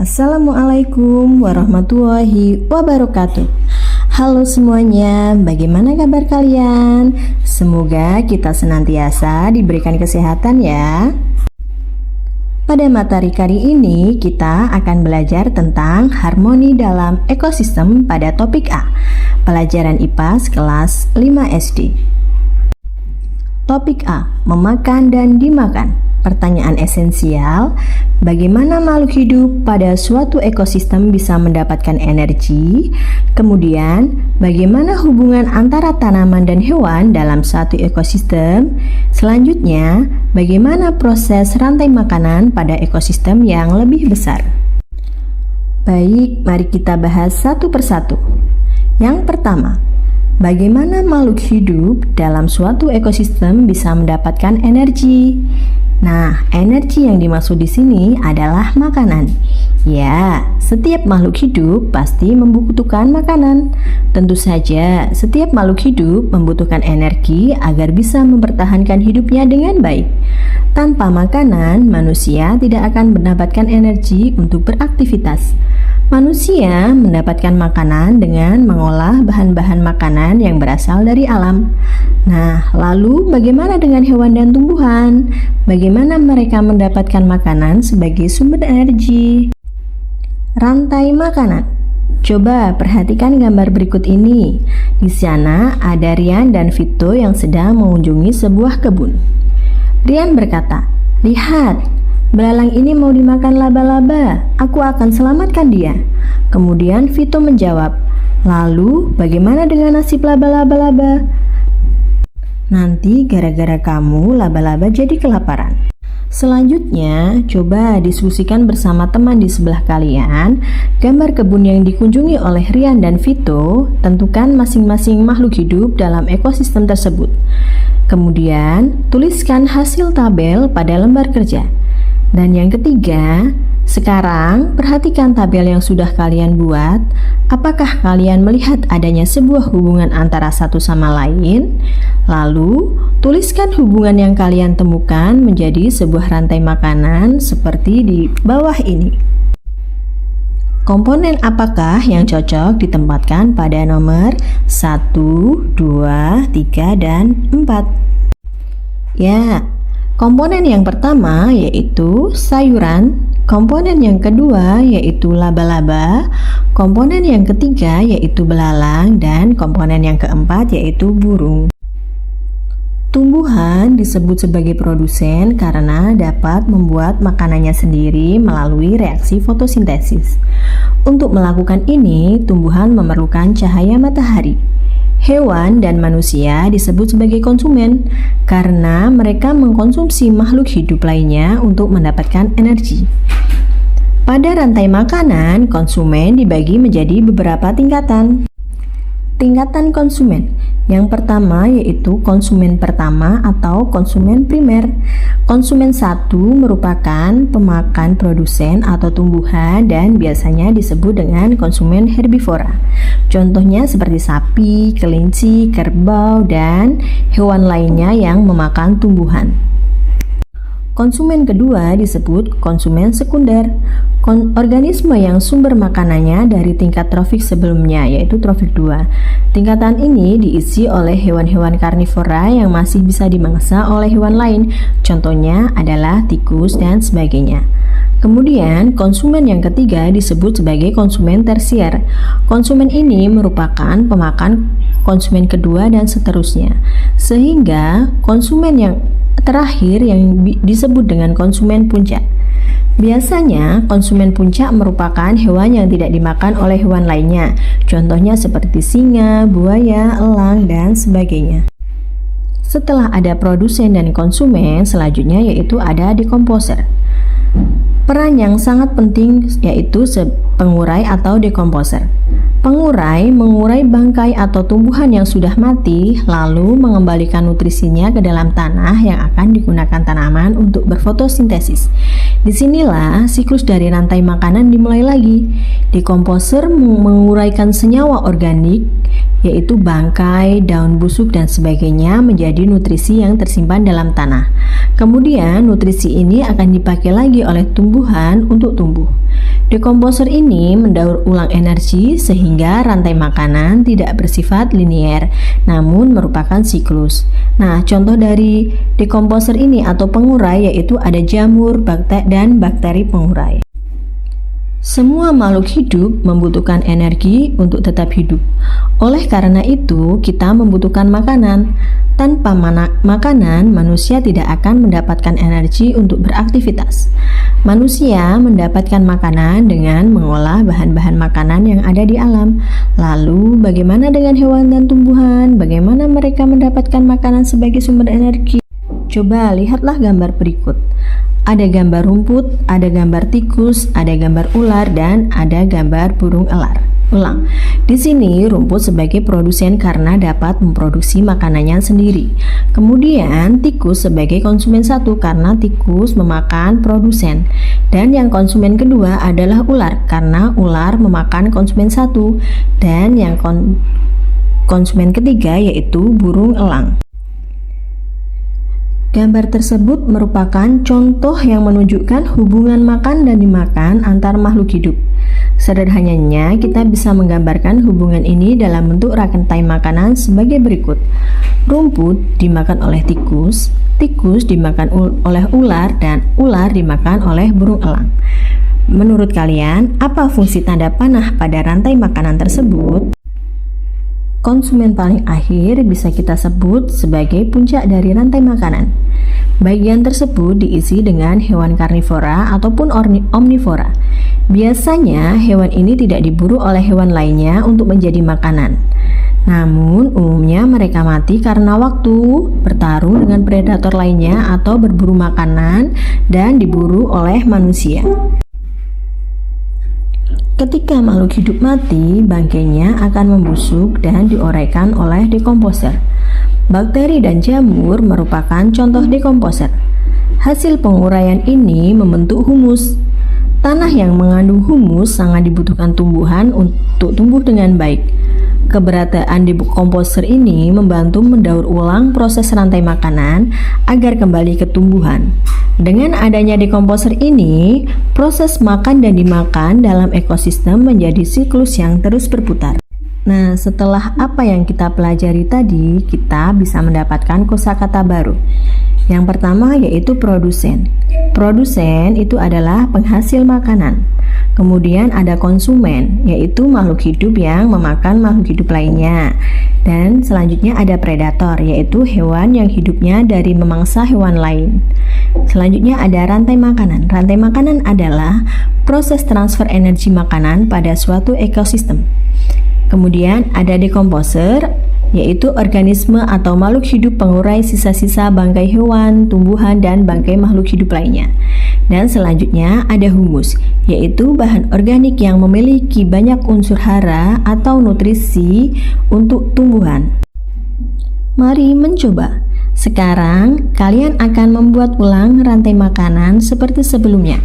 Assalamualaikum warahmatullahi wabarakatuh. Halo semuanya, bagaimana kabar kalian? Semoga kita senantiasa diberikan kesehatan ya. Pada materi kali ini kita akan belajar tentang harmoni dalam ekosistem pada topik A, pelajaran IPA kelas 5 SD. Topik A, memakan dan dimakan. Pertanyaan esensial, bagaimana makhluk hidup pada suatu ekosistem bisa mendapatkan energi? Kemudian, bagaimana hubungan antara tanaman dan hewan dalam satu ekosistem? Selanjutnya, bagaimana proses rantai makanan pada ekosistem yang lebih besar? Baik, mari kita bahas satu persatu. Yang pertama, bagaimana makhluk hidup dalam suatu ekosistem bisa mendapatkan energi? Nah, energi yang dimaksud di sini adalah makanan. Ya, setiap makhluk hidup pasti membutuhkan makanan. Tentu saja, setiap makhluk hidup membutuhkan energi agar bisa mempertahankan hidupnya dengan baik. Tanpa makanan, manusia tidak akan mendapatkan energi untuk beraktivitas. Manusia mendapatkan makanan dengan mengolah bahan-bahan makanan yang berasal dari alam. Nah, lalu bagaimana dengan hewan dan tumbuhan? Bagaimana mereka mendapatkan makanan sebagai sumber energi? Rantai makanan. Coba perhatikan gambar berikut ini. Di sana ada Rian dan Vito yang sedang mengunjungi sebuah kebun. Rian berkata, "Lihat, belalang ini mau dimakan laba-laba. Aku akan selamatkan dia." Kemudian Vito menjawab, "Lalu bagaimana dengan nasib laba-laba? Nanti gara-gara kamu laba-laba jadi kelaparan." Selanjutnya, coba diskusikan bersama teman di sebelah kalian gambar kebun yang dikunjungi oleh Rian dan Vito. Tentukan masing-masing makhluk hidup dalam ekosistem tersebut. Kemudian, tuliskan hasil tabel pada lembar kerja. Dan yang ketiga, sekarang perhatikan tabel yang sudah kalian buat. Apakah kalian melihat adanya sebuah hubungan antara satu sama lain? Lalu, tuliskan hubungan yang kalian temukan menjadi sebuah rantai makanan seperti di bawah ini. Komponen apakah yang cocok ditempatkan pada nomor 1, 2, 3, dan 4? Ya, komponen yang pertama yaitu sayuran, komponen yang kedua yaitu laba-laba, komponen yang ketiga yaitu belalang, dan komponen yang keempat yaitu burung. Tumbuhan disebut sebagai produsen karena dapat membuat makanannya sendiri melalui reaksi fotosintesis. Untuk melakukan ini, tumbuhan memerlukan cahaya matahari. Hewan dan manusia disebut sebagai konsumen karena mereka mengkonsumsi makhluk hidup lainnya untuk mendapatkan energi. Pada rantai makanan, konsumen dibagi menjadi beberapa tingkatan. Tingkatan konsumen. Yang pertama yaitu konsumen pertama atau konsumen primer. Konsumen 1 merupakan pemakan produsen atau tumbuhan dan biasanya disebut dengan konsumen herbivora. Contohnya seperti sapi, kelinci, kerbau, dan hewan lainnya yang memakan tumbuhan. Konsumen kedua disebut konsumen sekunder. Organisme yang sumber makanannya dari tingkat trofik sebelumnya, yaitu trofik 2. Tingkatan ini diisi oleh hewan-hewan karnivora yang masih bisa dimangsa oleh hewan lain. Contohnya adalah tikus dan sebagainya. Kemudian, konsumen yang ketiga disebut sebagai konsumen tersier. Konsumen ini merupakan pemakan konsumen kedua dan seterusnya. Sehingga konsumen yang terakhir yang disebut dengan konsumen puncak. Biasanya, konsumen puncak merupakan hewan yang tidak dimakan oleh hewan lainnya. Contohnya seperti singa, buaya, elang, dan sebagainya. Setelah ada produsen dan konsumen, selanjutnya yaitu ada dekomposer. Peran yang sangat penting yaitu pengurai atau dekomposer. Pengurai mengurai bangkai atau tumbuhan yang sudah mati, lalu mengembalikan nutrisinya ke dalam tanah yang akan digunakan tanaman untuk berfotosintesis. Disinilah siklus dari rantai makanan dimulai lagi. Dekomposer menguraikan senyawa organik, yaitu bangkai, daun busuk, dan sebagainya menjadi nutrisi yang tersimpan dalam tanah. Kemudian nutrisi ini akan dipakai lagi oleh tumbuhan untuk tumbuh. Dekomposer ini mendaur ulang energi sehingga rantai makanan tidak bersifat linier, namun merupakan siklus. Nah, contoh dari dekomposer ini atau pengurai yaitu ada jamur, dan bakteri pengurai. Semua makhluk hidup membutuhkan energi untuk tetap hidup. Oleh karena itu, kita membutuhkan makanan. Tanpa makanan, manusia tidak akan mendapatkan energi untuk beraktivitas. Manusia mendapatkan makanan dengan mengolah bahan-bahan makanan yang ada di alam. Lalu, bagaimana dengan hewan dan tumbuhan? Bagaimana mereka mendapatkan makanan sebagai sumber energi? Coba lihatlah gambar berikut. Ada gambar rumput, ada gambar tikus, ada gambar ular, dan ada gambar burung elang. Di sini rumput sebagai produsen karena dapat memproduksi makanannya sendiri. Kemudian tikus sebagai konsumen satu karena tikus memakan produsen. Dan yang konsumen kedua adalah ular karena ular memakan konsumen satu. Dan yang konsumen ketiga yaitu burung elang. Gambar tersebut merupakan contoh yang menunjukkan hubungan makan dan dimakan antar makhluk hidup. Sederhananya, kita bisa menggambarkan hubungan ini dalam bentuk rantai makanan sebagai berikut. Rumput dimakan oleh tikus, tikus dimakan oleh ular, dan ular dimakan oleh burung elang. Menurut kalian, apa fungsi tanda panah pada rantai makanan tersebut? Konsumen paling akhir bisa kita sebut sebagai puncak dari rantai makanan. Bagian tersebut diisi dengan hewan karnivora ataupun omnivora. Biasanya hewan ini tidak diburu oleh hewan lainnya untuk menjadi makanan. Namun umumnya mereka mati karena waktu bertarung dengan predator lainnya atau berburu makanan dan diburu oleh manusia. Ketika makhluk hidup mati, bangkainya akan membusuk dan diuraikan oleh dekomposer. Bakteri dan jamur merupakan contoh dekomposer. Hasil penguraian ini membentuk humus. Tanah yang mengandung humus sangat dibutuhkan tumbuhan untuk tumbuh dengan baik. Keberadaan dekomposer ini membantu mendaur ulang proses rantai makanan agar kembali ke tumbuhan. Dengan adanya dekomposer ini, proses makan dan dimakan dalam ekosistem menjadi siklus yang terus berputar. Nah, setelah apa yang kita pelajari tadi, kita bisa mendapatkan kosakata baru. Yang pertama yaitu produsen. Produsen itu adalah penghasil makanan. Kemudian ada konsumen, yaitu makhluk hidup yang memakan makhluk hidup lainnya. Dan selanjutnya ada predator, yaitu hewan yang hidupnya dari memangsa hewan lain. Selanjutnya ada rantai makanan. Rantai makanan adalah proses transfer energi makanan pada suatu ekosistem. Kemudian ada dekomposer, yaitu organisme atau makhluk hidup pengurai sisa-sisa bangkai hewan, tumbuhan, dan bangkai makhluk hidup lainnya. Dan selanjutnya ada humus, yaitu bahan organik yang memiliki banyak unsur hara atau nutrisi untuk tumbuhan. Mari mencoba. Sekarang kalian akan membuat ulang rantai makanan seperti sebelumnya,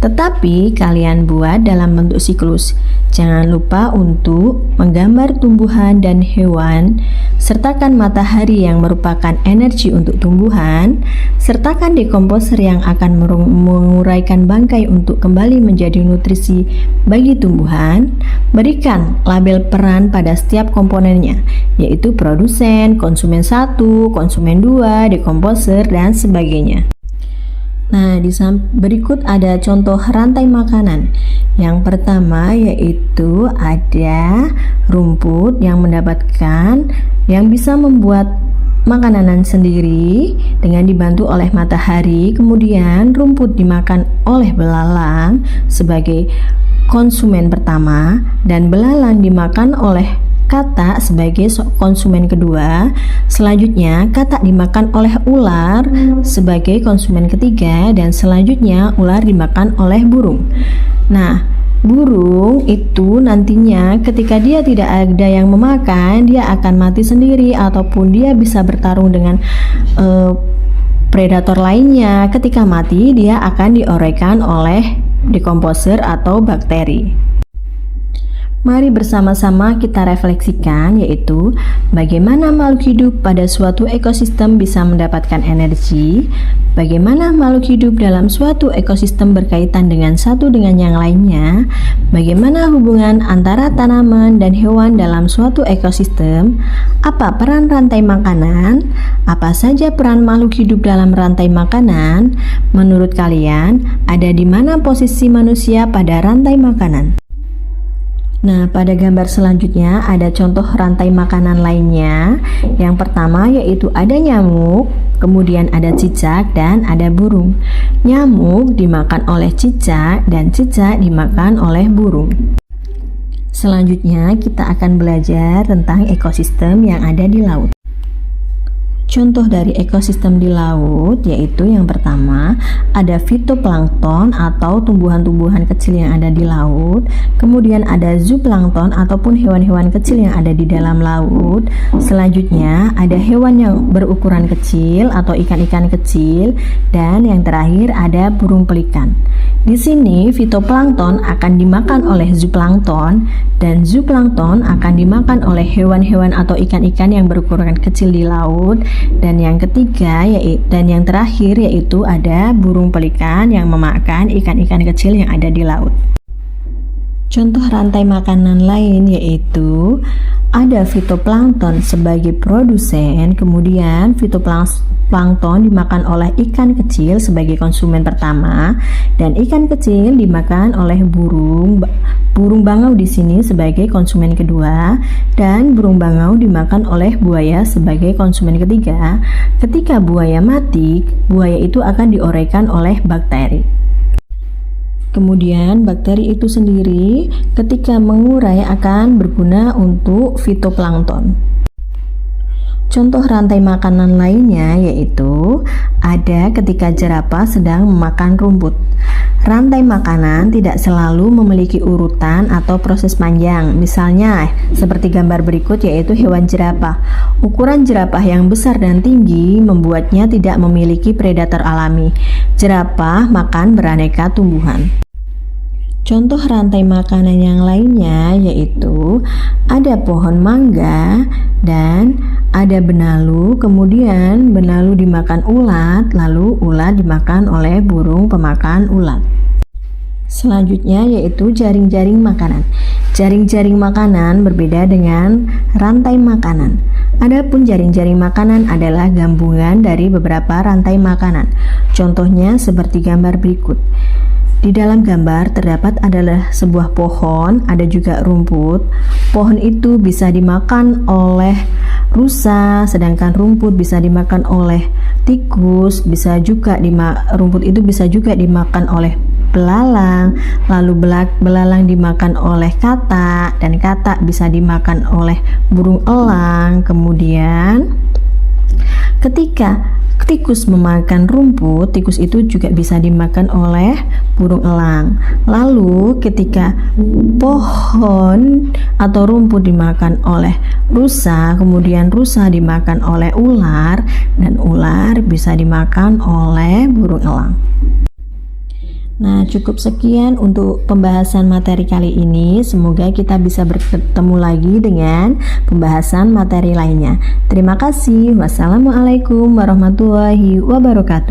tetapi kalian buat dalam bentuk siklus. Jangan lupa untuk menggambar tumbuhan dan hewan, sertakan matahari yang merupakan energi untuk tumbuhan, sertakan dekomposer yang akan menguraikan bangkai untuk kembali menjadi nutrisi bagi tumbuhan, berikan label peran pada setiap komponennya, yaitu produsen, konsumen 1, konsumen 2, dekomposer, dan sebagainya. Nah, di berikut ada contoh rantai makanan. Yang pertama yaitu ada rumput yang mendapatkan yang bisa membuat makanan sendiri dengan dibantu oleh matahari. Kemudian rumput dimakan oleh belalang sebagai konsumen pertama dan belalang dimakan oleh katak sebagai konsumen kedua. Selanjutnya katak dimakan oleh ular sebagai konsumen ketiga, dan selanjutnya ular dimakan oleh burung. Nah, burung itu nantinya ketika dia tidak ada yang memakan, dia akan mati sendiri ataupun dia bisa bertarung dengan predator lainnya. Ketika mati, dia akan diuraikan oleh dekomposer atau bakteri. Mari bersama-sama kita refleksikan, yaitu bagaimana makhluk hidup pada suatu ekosistem bisa mendapatkan energi, bagaimana makhluk hidup dalam suatu ekosistem berkaitan dengan satu dengan yang lainnya, bagaimana hubungan antara tanaman dan hewan dalam suatu ekosistem, apa peran rantai makanan, apa saja peran makhluk hidup dalam rantai makanan, menurut kalian ada di mana posisi manusia pada rantai makanan? Nah, pada gambar selanjutnya ada contoh rantai makanan lainnya. Yang pertama yaitu ada nyamuk, kemudian ada cicak, dan ada burung. Nyamuk dimakan oleh cicak dan cicak dimakan oleh burung. Selanjutnya kita akan belajar tentang ekosistem yang ada di laut. Contoh dari ekosistem di laut yaitu yang pertama ada fitoplankton atau tumbuhan-tumbuhan kecil yang ada di laut, kemudian ada zooplankton ataupun hewan-hewan kecil yang ada di dalam laut. Selanjutnya ada hewan yang berukuran kecil atau ikan-ikan kecil, dan yang terakhir ada burung pelikan. Di sini fitoplankton akan dimakan oleh zooplankton dan zooplankton akan dimakan oleh hewan-hewan atau ikan-ikan yang berukuran kecil di laut. Dan yang ketiga dan yang terakhir yaitu ada burung pelikan yang memakan ikan-ikan kecil yang ada di laut. Contoh rantai makanan lain yaitu ada fitoplankton sebagai produsen, kemudian fitoplankton dimakan oleh ikan kecil sebagai konsumen pertama, dan ikan kecil dimakan oleh burung bangau di sini sebagai konsumen kedua, dan burung bangau dimakan oleh buaya sebagai konsumen ketiga. Ketika buaya mati, buaya itu akan diuraikan oleh bakteri. Kemudian bakteri itu sendiri ketika mengurai akan berguna untuk fitoplankton. Contoh rantai makanan lainnya yaitu ada ketika jerapah sedang memakan rumput. Rantai makanan tidak selalu memiliki urutan atau proses panjang. Misalnya seperti gambar berikut yaitu hewan jerapah. Ukuran jerapah yang besar dan tinggi membuatnya tidak memiliki predator alami. Jerapah makan beraneka tumbuhan. Contoh rantai makanan yang lainnya yaitu ada pohon mangga dan ada benalu, kemudian benalu dimakan ulat, lalu ulat dimakan oleh burung pemakan ulat. Selanjutnya yaitu jaring-jaring makanan. Jaring-jaring makanan berbeda dengan rantai makanan. Adapun jaring-jaring makanan adalah gabungan dari beberapa rantai makanan. Contohnya seperti gambar berikut. Di dalam gambar terdapat adalah sebuah pohon, ada juga rumput. Pohon itu bisa dimakan oleh rusa, sedangkan rumput bisa dimakan oleh tikus, rumput itu bisa juga dimakan oleh belalang, lalu belalang dimakan oleh katak, dan katak bisa dimakan oleh burung elang. Kemudian ketika tikus memakan rumput, tikus itu juga bisa dimakan oleh burung elang. Lalu ketika pohon atau rumput dimakan oleh rusa, kemudian rusa dimakan oleh ular, dan ular bisa dimakan oleh burung elang. Nah, cukup sekian untuk pembahasan materi kali ini. Semoga kita bisa bertemu lagi dengan pembahasan materi lainnya. Terima kasih. Wassalamualaikum warahmatullahi wabarakatuh.